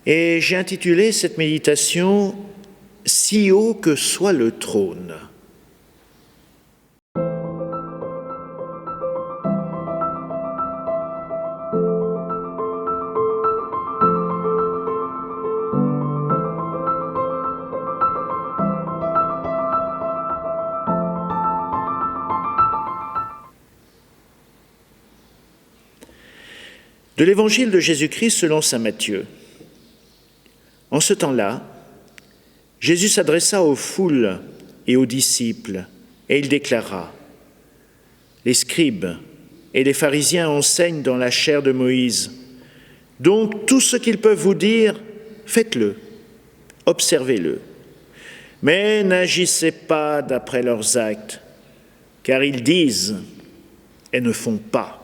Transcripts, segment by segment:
Et j'ai intitulé cette méditation « Si haut que soit le trône ». De l'évangile de Jésus-Christ selon saint Matthieu. En ce temps-là, Jésus s'adressa aux foules et aux disciples, et il déclara : « Les scribes et les pharisiens enseignent dans la chair de Moïse. Donc tout ce qu'ils peuvent vous dire, faites-le, observez-le. Mais n'agissez pas d'après leurs actes, car ils disent et ne font pas.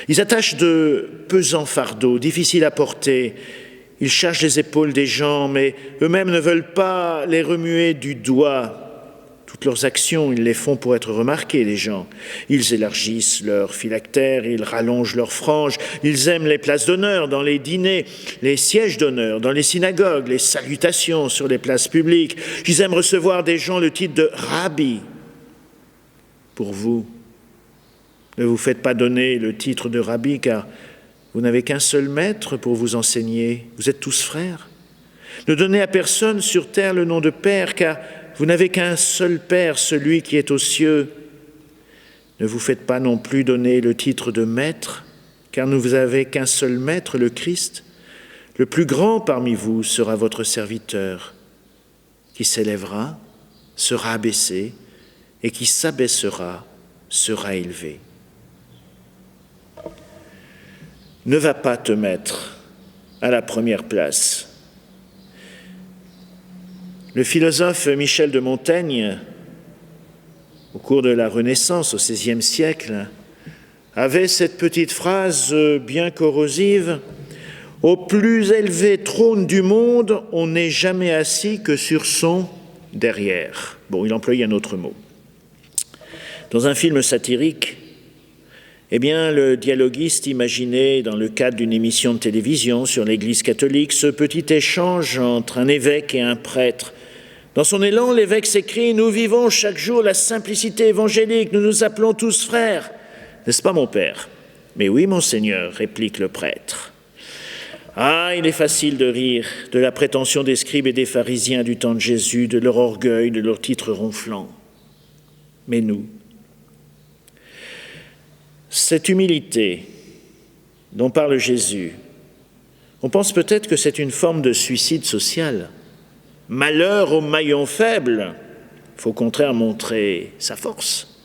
Ils attachent de pesants fardeaux, difficiles à porter. Ils chargent les épaules des gens, mais eux-mêmes ne veulent pas les remuer du doigt. Toutes leurs actions, ils les font pour être remarqués, les gens. Ils élargissent leurs phylactères, ils rallongent leurs franges. Ils aiment les places d'honneur dans les dîners, les sièges d'honneur dans les synagogues, les salutations sur les places publiques. Ils aiment recevoir des gens le titre de « rabbi ». Pour vous, ne vous faites pas donner le titre de rabbi, car vous n'avez qu'un seul maître pour vous enseigner. Vous êtes tous frères. Ne donnez à personne sur terre le nom de Père, car vous n'avez qu'un seul Père, celui qui est aux cieux. Ne vous faites pas non plus donner le titre de Maître, car vous n'avez qu'un seul Maître, le Christ. Le plus grand parmi vous sera votre serviteur, qui s'élèvera, sera abaissé, et qui s'abaissera, sera élevé. Ne va pas te mettre à la première place. Le philosophe Michel de Montaigne, au cours de la Renaissance, au XVIe siècle, avait cette petite phrase bien corrosive : « Au plus élevé trône du monde, on n'est jamais assis que sur son derrière. » Bon, il employait un autre mot. Dans un film satirique, le dialoguiste imaginait, dans le cadre d'une émission de télévision sur l'Église catholique, ce petit échange entre un évêque et un prêtre. Dans son élan, l'évêque s'écrie : « Nous vivons chaque jour la simplicité évangélique, nous nous appelons tous frères. N'est-ce pas, mon père ? » ?»« Mais oui, monseigneur, réplique le prêtre. » Ah, il est facile de rire de la prétention des scribes et des pharisiens du temps de Jésus, de leur orgueil, de leurs titres ronflants. Mais nous, cette humilité dont parle Jésus, on pense peut-être que c'est une forme de suicide social. Malheur au maillon faible, il faut au contraire montrer sa force.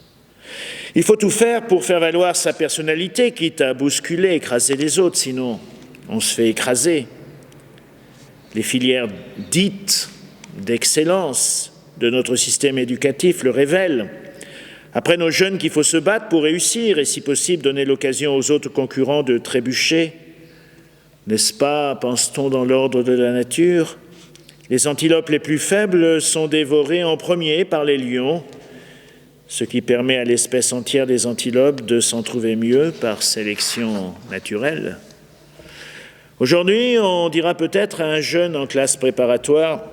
Il faut tout faire pour faire valoir sa personnalité, quitte à bousculer, écraser les autres, sinon on se fait écraser. Les filières dites d'excellence de notre système éducatif le révèlent. Apprennent aux jeunes qu'il faut se battre pour réussir et, si possible, donner l'occasion aux autres concurrents de trébucher. N'est-ce pas, pense-t-on dans l'ordre de la nature ? Les antilopes les plus faibles sont dévorées en premier par les lions, ce qui permet à l'espèce entière des antilopes de s'en trouver mieux par sélection naturelle. Aujourd'hui, on dira peut-être à un jeune en classe préparatoire :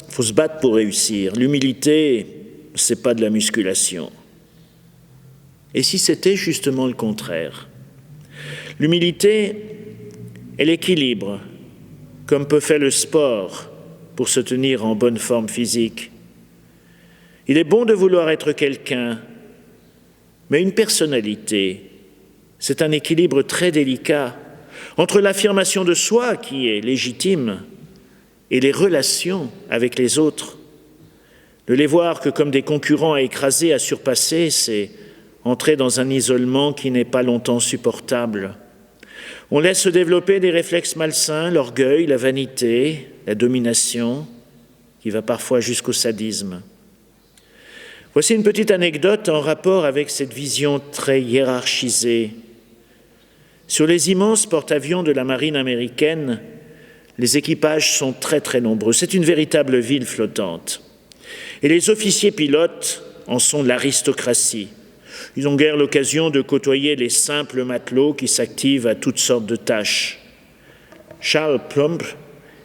il faut se battre pour réussir. L'humilité, c'est pas de la musculation. Et si c'était justement le contraire ? L'humilité est l'équilibre, comme peut faire le sport pour se tenir en bonne forme physique. Il est bon de vouloir être quelqu'un, mais une personnalité, c'est un équilibre très délicat entre l'affirmation de soi, qui est légitime, et les relations avec les autres. Ne les voir que comme des concurrents à écraser, à surpasser, c'est entrer dans un isolement qui n'est pas longtemps supportable. On laisse se développer des réflexes malsains, l'orgueil, la vanité, la domination, qui va parfois jusqu'au sadisme. Voici une petite anecdote en rapport avec cette vision très hiérarchisée. Sur les immenses porte-avions de la marine américaine, les équipages sont très très nombreux. C'est une véritable ville flottante. Et les officiers pilotes en sont l'aristocratie. Ils n'ont guère l'occasion de côtoyer les simples matelots qui s'activent à toutes sortes de tâches. Charles Plumb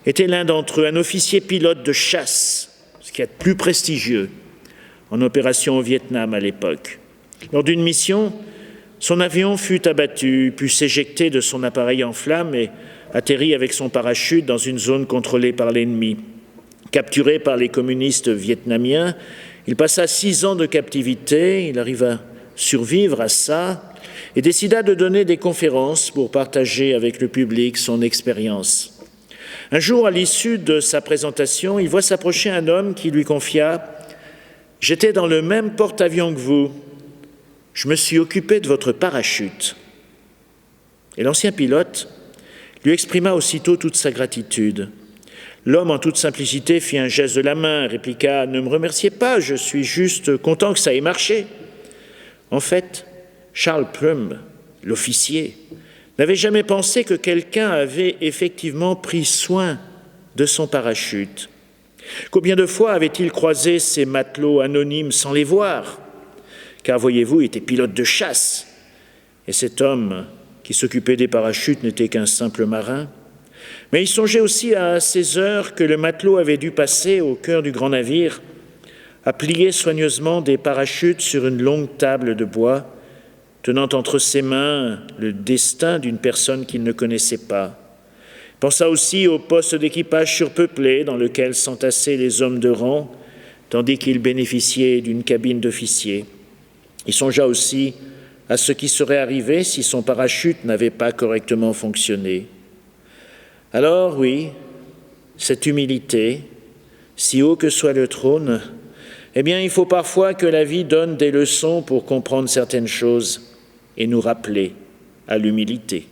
était l'un d'entre eux, un officier pilote de chasse, ce qui est plus prestigieux, en opération au Vietnam à l'époque. Lors d'une mission, son avion fut abattu, put s'éjecter de son appareil en flammes et atterrit avec son parachute dans une zone contrôlée par l'ennemi. Capturé par les communistes vietnamiens, il passa 6 ans de captivité, il arriva à survivre à ça et décida de donner des conférences pour partager avec le public son expérience. Un jour, à l'issue de sa présentation, il voit s'approcher un homme qui lui confia « J'étais dans le même porte-avions que vous. Je me suis occupé de votre parachute. » Et l'ancien pilote lui exprima aussitôt toute sa gratitude. L'homme, en toute simplicité, fit un geste de la main, répliqua « Ne me remerciez pas, je suis juste content que ça ait marché. » En fait, Charles Plumb, l'officier, n'avait jamais pensé que quelqu'un avait effectivement pris soin de son parachute. Combien de fois avait-il croisé ces matelots anonymes sans les voir ? Car voyez-vous, il était pilote de chasse. Et cet homme qui s'occupait des parachutes n'était qu'un simple marin. Mais il songeait aussi à ces heures que le matelot avait dû passer au cœur du grand navire, à plier soigneusement des parachutes sur une longue table de bois, tenant entre ses mains le destin d'une personne qu'il ne connaissait pas. Il pensa aussi au poste d'équipage surpeuplé dans lequel s'entassaient les hommes de rang, tandis qu'il bénéficiait d'une cabine d'officier. Il songea aussi à ce qui serait arrivé si son parachute n'avait pas correctement fonctionné. Alors oui, cette humilité, si haut que soit le trône, eh bien il faut parfois que la vie donne des leçons pour comprendre certaines choses et nous rappeler à l'humilité.